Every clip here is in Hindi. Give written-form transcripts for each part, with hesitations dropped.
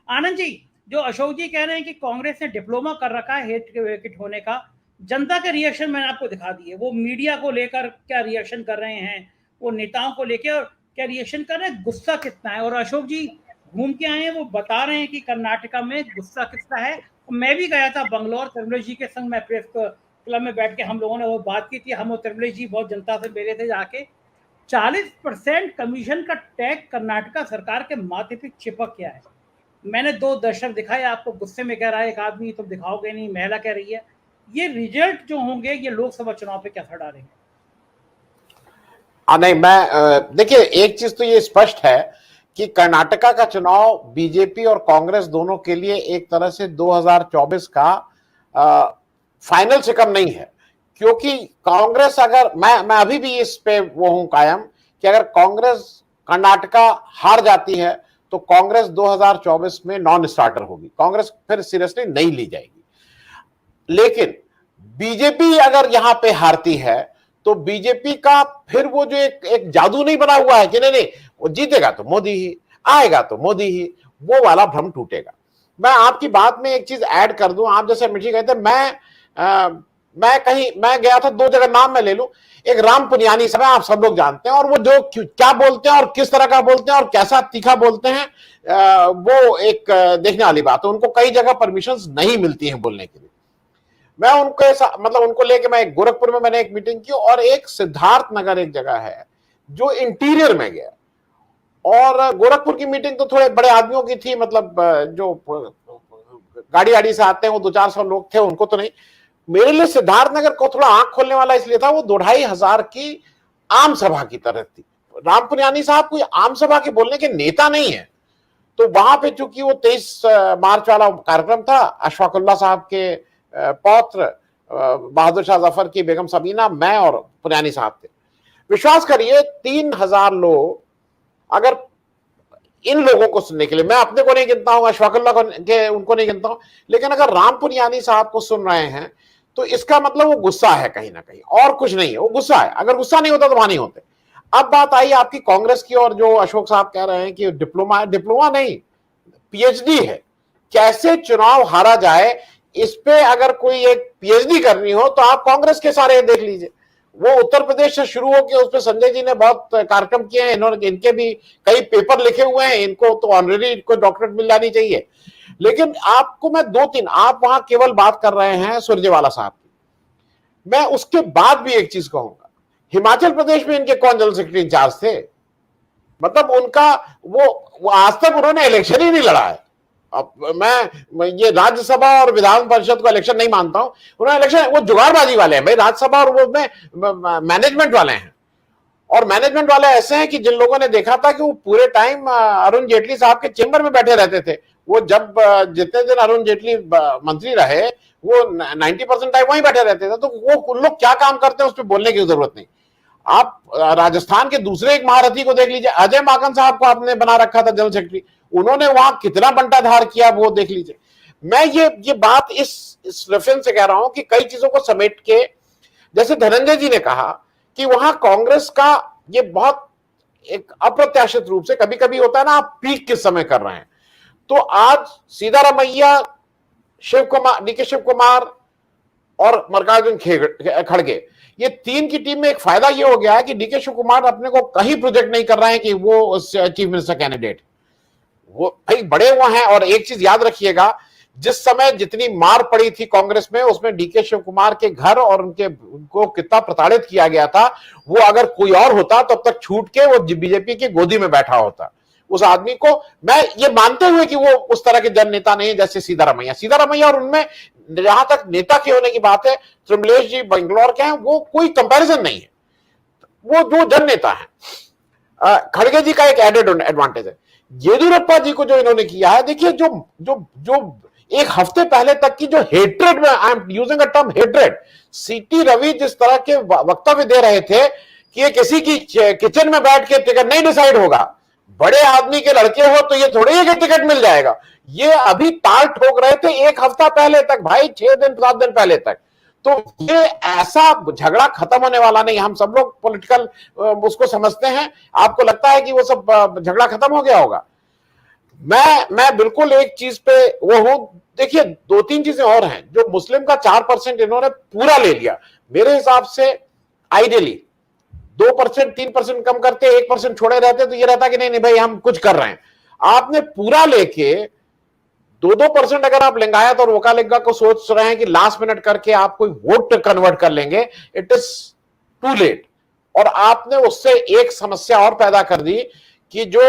आनंद जी, जो अशोक जी कह रहे हैं कि कांग्रेस ने डिप्लोमा कर रखा है हेट किट होने का, जनता के रिएक्शन मैंने आपको दिखा दिए। वो मीडिया को लेकर क्या रिएक्शन कर रहे हैं, वो नेताओं को लेकर और क्या रिएक्शन कर रहे हैं, गुस्सा कितना है। और अशोक जी घूम के आए हैं, वो बता रहे हैं कि कर्नाटका में गुस्सा कितना है। मैं भी गया था बंगलौर, तिरुमलेश जी के संग मैं प्रेस क्लब में बैठ के हम लोगों ने वो बात की थी। हम और तिरुमलेश जी बहुत जनता से मिले थे जाके। 40% कमीशन का टैग कर्नाटका सरकार के माथे पे चिपक गया है। मैंने 2 दशक दिखाए, आपको गुस्से में कह रहा है एक आदमी तुम दिखाओगे नहीं, महिला कह रही है। ये रिजल्ट जो होंगे ये लोकसभा चुनाव पे क्या असर डालेंगे? नहीं, मैं देखिए, एक चीज तो ये स्पष्ट है कि कर्नाटका का चुनाव बीजेपी और कांग्रेस दोनों के लिए एक तरह से 2024 का फाइनल से कम नहीं है। क्योंकि कांग्रेस, अगर मैं अभी भी इस पे वो हूं कायम कि अगर कांग्रेस कर्नाटका हार जाती है तो कांग्रेस 2024 में नॉन स्टार्टर होगी, कांग्रेस फिर सीरियसली नहीं ली जाएगी। लेकिन बीजेपी अगर यहां पे हारती है तो बीजेपी का फिर वो जो एक जादू नहीं बना हुआ है कि नहीं नहीं वो जीतेगा तो मोदी ही, आएगा तो मोदी ही, वो वाला भ्रम टूटेगा। मैं आपकी बात में एक चीज ऐड कर दूं, आप जैसे अमित जी कहते मैं गया था 2 जगह, नाम मैं ले लूं। एक राम पुनियानी साहब, आप सब लोग जानते हैं, और वो जो क्या बोलते हैं और किस तरह का बोलते हैं और कैसा तीखा बोलते हैं, वो एक देखने वाली बात है। उनको कई जगह परमिशंस नहीं मिलती हैं बोलने के लिए। मैं उनको मतलब उनको लेके मैं एक गोरखपुर में मैंने एक मीटिंग की, और एक सिद्धार्थ नगर एक जगह है जो इंटीरियर में गया। और गोरखपुर की मीटिंग तो थोड़े बड़े आदमियों की थी, मतलब जो गाड़ी गाड़ी से आते हैं वो 200-400 लोग थे, उनको तो नहीं। मेरे लिए सिद्धार्थ नगर को थोड़ा आंख खोलने वाला इसलिए था, वो 2,500 की आम सभा की तरह थी। राम पुनियानी साहब कोई आम सभा के बोलने के नेता नहीं है। तो वहां पे चूंकि वो 23 मार्च वाला कार्यक्रम था, अशफाकुल्ला साहब के पौत्र बहादुर शाह जफर की बेगम सबीना, मैं और पुनियानी साहब थे। विश्वास करिए 3,000 लोग, अगर इन लोगों को सुनने के लिए, मैं अपने को नहीं गिनता हूं, अशफाकुल्ला उनको नहीं गिनता हूं, लेकिन अगर राम पुनियानी साहब को सुन रहे हैं तो इसका मतलब वो गुस्सा है कहीं ना कहीं, और कुछ नहीं है, वो गुस्सा है। अगर गुस्सा नहीं होता तो वहां नहीं होते। अब बात आई आपकी कांग्रेस की, और जो अशोक साहब कह रहे हैं कि डिप्लोमा है, डिप्लोमा नहीं, पीएचडी है, कैसे चुनाव हारा जाए, इस पे अगर कोई एक पीएचडी करनी हो तो आप कांग्रेस के सारे देख लीजिए। वो उत्तर प्रदेश से शुरू होकर, उस पर संजय जी ने बहुत कार्यक्रम किए हैं, इन्होंने, इनके भी कई पेपर लिखे हुए हैं, इनको तो ऑनरेरी को डॉक्टरेट मिल जानी चाहिए। लेकिन आपको मैं 2-3, आप वहां केवल बात कर रहे हैं सुरजेवाला साहब की, मैं उसके बाद भी एक चीज कहूंगा, हिमाचल प्रदेश में इनके कौन जनरल सेक्रेटरी इंचार्ज थे? मतलब उनका वो आज तक उन्होंने इलेक्शन ही नहीं लड़ा है। अब मैं ये राज्यसभा और विधान परिषद को इलेक्शन नहीं मानता हूं, उन्होंने इलेक्शन, वो जुगाड़बाजी वाले हैं भाई, राज्यसभा और वो में मैनेजमेंट वाले हैं। और मैनेजमेंट वाले ऐसे हैं कि जिन लोगों ने देखा था कि वो पूरे टाइम अरुण जेटली साहब के चेंबर में बैठे रहते थे। वो जब जितने दिन अरुण जेटली मंत्री रहे, वो 90% टाइम वहीं बैठे रहते थे। तो वो लोग क्या काम करते हैं उस पर बोलने की जरूरत नहीं। आप राजस्थान के दूसरे एक महारथी को देख लीजिए, अजय माकन साहब को आपने बना रखा था जनरल सेक्रेटरी, उन्होंने वहां कितना बंटाधार किया वो देख लीजिए। मैं ये बात इस रेफरेंस से कह रहा हूं कि कई चीजों को समेट के, जैसे धनंजय जी ने कहा कि वहां कांग्रेस का ये बहुत एक अप्रत्याशित रूप से, कभी कभी होता है ना, आप पीक किस समय कर रहे हैं। तो आज सीतारामैया, शिव कुमार, डीके शिव कुमार और मल्लिकार्जुन खड़गे, ये 3 की टीम में एक फायदा ये हो गया है कि डीके शिव कुमार अपने को कहीं प्रोजेक्ट नहीं कर रहे हैं कि वो चीफ मिनिस्टर कैंडिडेट, वो भाई बड़े हुए हैं। और एक चीज याद रखिएगा, जिस समय जितनी मार पड़ी थी कांग्रेस में, उसमें डीके शिव कुमार के घर और उनको कितना प्रताड़ित किया गया था, वो अगर कोई और होता तब तक छूट के वो बीजेपी की गोदी में बैठा होता। उस आदमी को, मैं ये मानते हुए कि वो उस तरह के जन नेता नहीं जैसे सीतारामैया, और उनमें जहां तक नेता की होने की बात है, त्रिमलेश जी बेंगलोर के हैं, वो कोई कंपैरिजन नहीं है, वो जो जन नेता है। खड़गे जी का एक एडेड एडवांटेज है। येदियुरप्पा जी को जो इन्होंने किया है, देखिए जो जो जो एक हफ्ते पहले तक की जो हेट्रेड में, I am using a term hatred, सीटी रवि जिस तरह के वक्तव्य दे रहे थे कि ये किसी की किचन में बैठ के टिकट नहीं डिसाइड होगा, बड़े आदमी के लड़के हो तो ये थोड़ी है कि टिकट मिल जाएगा, ये अभी ताल ठोक रहे थे एक हफ्ता पहले तक भाई, 6 दिन 7 दिन पहले तक। तो ये ऐसा झगड़ा खत्म होने वाला नहीं। हम सब लोग पॉलिटिकल उसको समझते हैं, आपको लगता है कि वो सब झगड़ा खत्म हो गया होगा? मैं बिल्कुल एक चीज पे वो हूं। देखिए, दो तीन चीजें और हैं। जो मुस्लिम का 4% इन्होंने पूरा ले लिया, मेरे हिसाब से आइडियली 2% 3% कम करते, 1% छोड़े रहते तो ये रहता कि नहीं नहीं भाई हम कुछ कर रहे हैं। आपने पूरा लेके 2-2% अगर आप लिंगायत और वकालिका को सोच रहे हैं कि लास्ट मिनट करके आप कोई वोट कन्वर्ट कर लेंगे, इट इज टू लेट। और आपने उससे एक समस्या और पैदा कर दी कि जो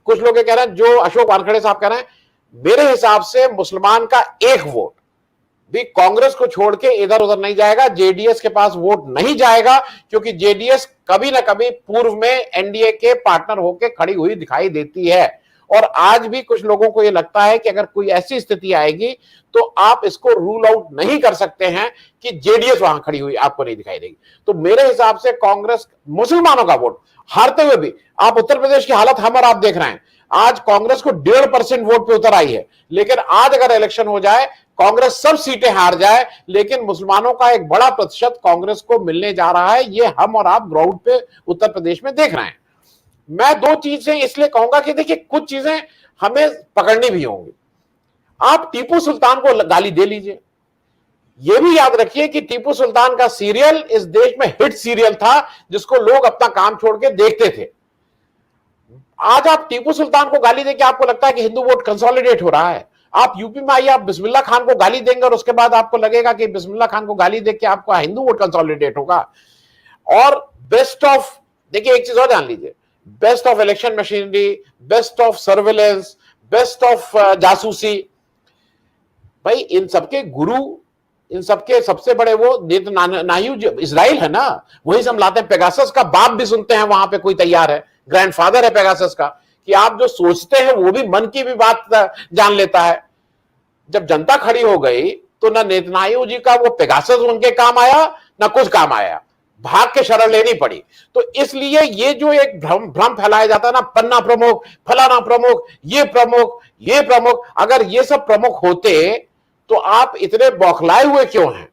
कुछ लोग कह रहे हैं, जो अशोक वानखेड़े साहब कह रहे हैं, मेरे हिसाब से मुसलमान का एक वोट भी कांग्रेस को छोड़ के इधर उधर नहीं जाएगा, जेडीएस के पास वोट नहीं जाएगा, क्योंकि जेडीएस कभी ना कभी पूर्व में एनडीए के पार्टनर होकर खड़ी हुई दिखाई देती है। और आज भी कुछ लोगों को यह लगता है कि अगर कोई ऐसी स्थिति आएगी तो आप इसको रूल आउट नहीं कर सकते हैं कि जेडीएस वहां खड़ी हुई आपको नहीं दिखाई देगी। तो मेरे हिसाब से कांग्रेस मुसलमानों का वोट हारते हुए भी, आप उत्तर प्रदेश की हालत हम और आप देख रहे हैं, आज कांग्रेस को 1.5% वोट पे उतर आई है। लेकिन आज अगर इलेक्शन हो जाए, कांग्रेस सब सीटें हार जाए, लेकिन मुसलमानों का एक बड़ा प्रतिशत कांग्रेस को मिलने जा रहा है। ये हम और आप ग्राउंड पे उत्तर प्रदेश में देख रहे हैं। मैं दो चीजें इसलिए कहूंगा कि देखिए, कुछ चीजें हमें पकड़नी भी होंगी। आप टीपू सुल्तान को गाली दे लीजिए, यह भी याद रखिए कि टीपू सुल्तान का सीरियल इस देश में हिट सीरियल था, जिसको लोग अपना काम छोड़ के देखते थे। आज आप टीपू सुल्तान को गाली देके आपको लगता है कि हिंदू वोट कंसोलिडेट हो रहा है। आप यूपी में आइए, आप बिस्मिल्लाह खान को गाली देंगे और उसके बाद आपको लगेगा कि बिस्मिल्लाह खान को गाली देके आपका हिंदू वोट कंसोलिडेट होगा। और बेस्ट ऑफ, देखिए एक चीज और जान लीजिए, best of election machinery, best of surveillance, best of जासूसी, भाई इन सबके गुरु, इन सबके सबसे बड़े वो नेतन्याहू जो इजराइल है ना, वही से हम लाते हैं। पेगासस का बाप भी सुनते हैं वहां पे कोई तैयार है, ग्रैंडफादर है पेगासस का, कि आप जो सोचते हैं वो भी मन की भी बात जान लेता है। जब जनता खड़ी हो गई तो ना नेतन्याहू जी का वो पेगासस उनके काम आया, ना कुछ काम आया, भाग के शरण लेनी पड़ी। तो इसलिए ये जो एक भ्रम फैलाया जाता है ना, पन्ना प्रमुख, फलाना प्रमुख, ये प्रमुख, ये प्रमुख, अगर ये सब प्रमुख होते तो आप इतने बौखलाए हुए क्यों हैं?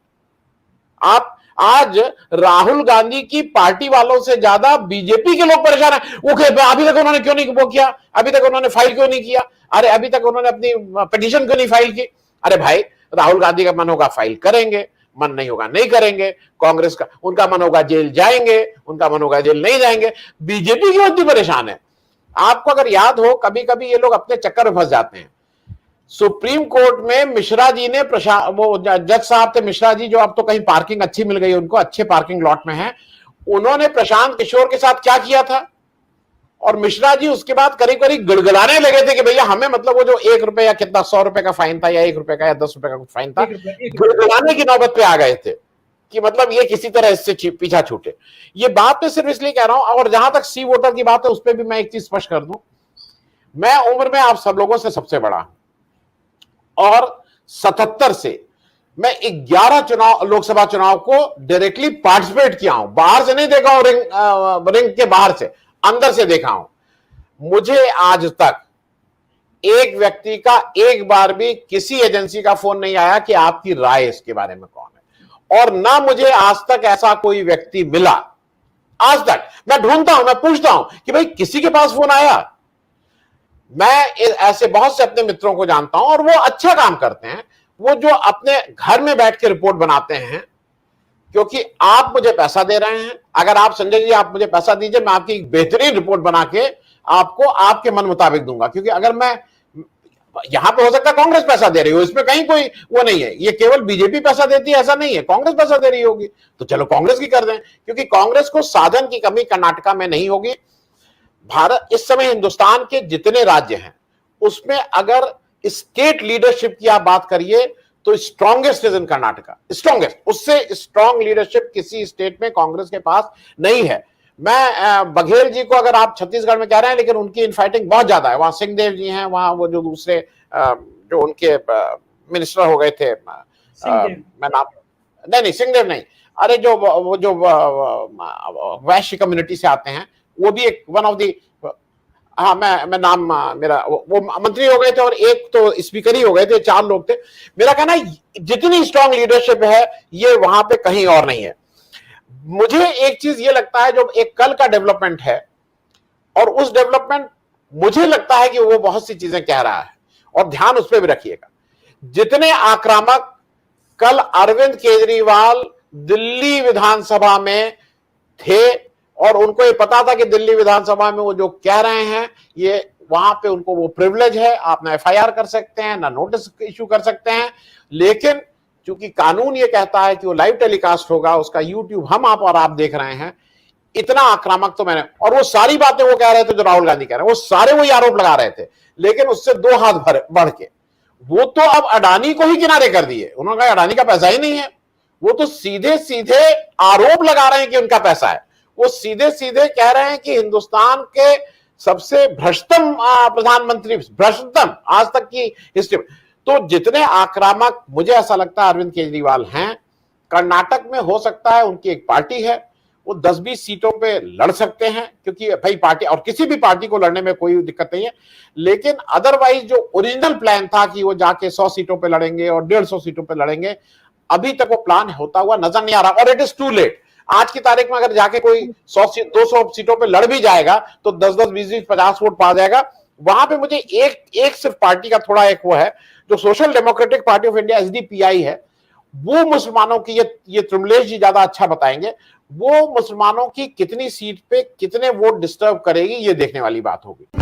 आप आज राहुल गांधी की पार्टी वालों से ज्यादा बीजेपी के लोग परेशान हैं। वो अभी तक उन्होंने क्यों नहीं वो किया, अभी तक उन्होंने फाइल क्यों नहीं किया, अरे अभी तक उन्होंने अपनी पिटीशन क्यों नहीं फाइल की। अरे भाई, राहुल गांधी का मन होगा फाइल करेंगे, मन नहीं होगा नहीं करेंगे। कांग्रेस का उनका मन होगा जेल जाएंगे, उनका मन होगा जेल नहीं जाएंगे। बीजेपी क्यों इतनी परेशान है? आपको अगर याद हो, कभी कभी ये लोग अपने चक्कर में फंस जाते हैं। सुप्रीम कोर्ट में मिश्रा जी ने, वो जज साहब थे मिश्रा जी, जो अब तो कहीं पार्किंग अच्छी मिल गई उनको, अच्छे पार्किंग लॉट में है, उन्होंने प्रशांत किशोर के साथ क्या किया था। और मिश्रा जी उसके बाद करीब करीब गिड़गिड़ाने लगे थे कि भैया हमें, मतलब वो जो 1 रुपए या कितना 100 रुपए का फाइन था, या 1 रुपए का या 10 रुपए का कुछ फाइन था, गिड़गिड़ाने की नौबत पे आ गए थे कि मतलब ये किसी तरह इससे पीछा छूटे। ये बात मैं सिर्फ इसलिए कह रहा हूं। और जहां तक सी वोटर की बात है, उस पर भी मैं एक चीज स्पष्ट कर दूं, मैं उम्र में आप सब लोगों से सबसे बड़ा हूं, और 77 से मैं 11 लोकसभा चुनाव को डायरेक्टली पार्टिसिपेट किया हूं। बाहर से नहीं देखा हूं, रिंग के बाहर से, अंदर से देखा हूं। मुझे आज तक एक व्यक्ति का एक बार भी किसी एजेंसी का फोन नहीं आया कि आपकी राय इसके बारे में कौन है, और ना मुझे आज तक ऐसा कोई व्यक्ति मिला। आज तक मैं ढूंढता हूं, मैं पूछता हूं कि भाई किसी के पास फोन आया। मैं ऐसे बहुत से अपने मित्रों को जानता हूं और वो अच्छा काम करते हैं, वो जो अपने घर में बैठ के रिपोर्ट बनाते हैं, क्योंकि आप मुझे पैसा दे रहे हैं। अगर आप संजय जी आप मुझे पैसा दीजिए, मैं आपकी एक बेहतरीन रिपोर्ट बना के आपको आपके मन मुताबिक दूंगा। क्योंकि अगर मैं यहां पे, हो सकता है कांग्रेस पैसा दे रही हो, इसमें कहीं कोई वो नहीं है, ये केवल बीजेपी पैसा देती है ऐसा नहीं है, कांग्रेस पैसा दे रही होगी तो चलो कांग्रेस की कर दें, क्योंकि कांग्रेस को साधन की कमी कर्नाटका में नहीं होगी। भारत इस समय हिंदुस्तान के जितने राज्य हैं उसमें अगर स्टेट लीडरशिप की आप बात करिए तो strongest is in Karnataka, strongest, उससे स्ट्रॉन्ग लीडरशिप किसी स्टेट में कांग्रेस के पास नहीं है। मैं बघेल जी को अगर आप छत्तीसगढ़ में कह रहे हैं, लेकिन उनकी इनफाइटिंग बहुत ज्यादा है। वहां सिंहदेव जी हैं, वहां वो जो दूसरे जो उनके मिनिस्टर हो गए थे, मैं नाम नहीं सिंहदेव नहीं, अरे जो वो जो वैश्य कम्युनिटी से आते हैं, वो भी एक वन ऑफ दी, हाँ मैं नाम मेरा, वो मंत्री हो गए थे और एक तो स्पीकर ही हो गए थे, 4 लोग थे। मेरा कहना है जितनी स्ट्रांग लीडरशिप है ये वहां पे कहीं और नहीं है। मुझे एक चीज ये लगता है, जो एक कल का डेवलपमेंट है और उस डेवलपमेंट मुझे लगता है कि वो बहुत सी चीजें कह रहा है, और ध्यान उस पर भी रखिएगा। जितने आक्रामक कल अरविंद केजरीवाल दिल्ली विधानसभा में थे, और उनको ये पता था कि दिल्ली विधानसभा में वो जो कह रहे हैं, ये वहां पे उनको वो प्रिविलेज है, आप ना एफआईआर कर सकते हैं, ना नोटिस इशू कर सकते हैं, लेकिन चूंकि कानून ये कहता है कि वो लाइव टेलीकास्ट होगा, उसका यूट्यूब हम आप देख रहे हैं, इतना आक्रामक तो मैंने, और वो सारी बातें वो कह रहे थे जो राहुल गांधी कह रहे हैं, वो सारे वही आरोप लगा रहे थे, लेकिन उससे 2 हाथ बढ़ के वो तो अब अडानी को ही किनारे कर दिए। उन्होंने कहा अडानी का पैसा ही नहीं है, वो तो सीधे सीधे आरोप लगा रहे हैं कि उनका पैसा है। वो सीधे सीधे कह रहे हैं कि हिंदुस्तान के सबसे भ्रष्टतम प्रधानमंत्री, भ्रष्टतम आज तक की हिस्ट्री में। तो जितने आक्रामक मुझे ऐसा लगता है अरविंद केजरीवाल हैं, कर्नाटक में हो सकता है उनकी एक पार्टी है, वो 10-20 सीटों पे लड़ सकते हैं, क्योंकि भाई पार्टी, और किसी भी पार्टी को लड़ने में कोई दिक्कत नहीं है, लेकिन अदरवाइज जो ओरिजिनल प्लान था कि वो जाके 100 सीटों पे लड़ेंगे और 150 सीटों पे लड़ेंगे, अभी तक वो प्लान होता हुआ नजर नहीं आ रहा, और इट इज टू लेट। आज की तारीख में अगर जाके कोई 100-200 सीटों पे लड़ भी जाएगा तो 10-10, 20-20, 50 वोट पा जाएगा। वहां पे मुझे एक सिर्फ पार्टी का थोड़ा एक वो है, जो social democratic party of India SDPI है, वो मुसलमानों की, ये त्रिमलेश जी ज्यादा अच्छा बताएंगे, वो मुसलमानों की कितनी सीट पे कितने वोट डिस्टर्ब करेगी, ये देखने वाली बात होगी।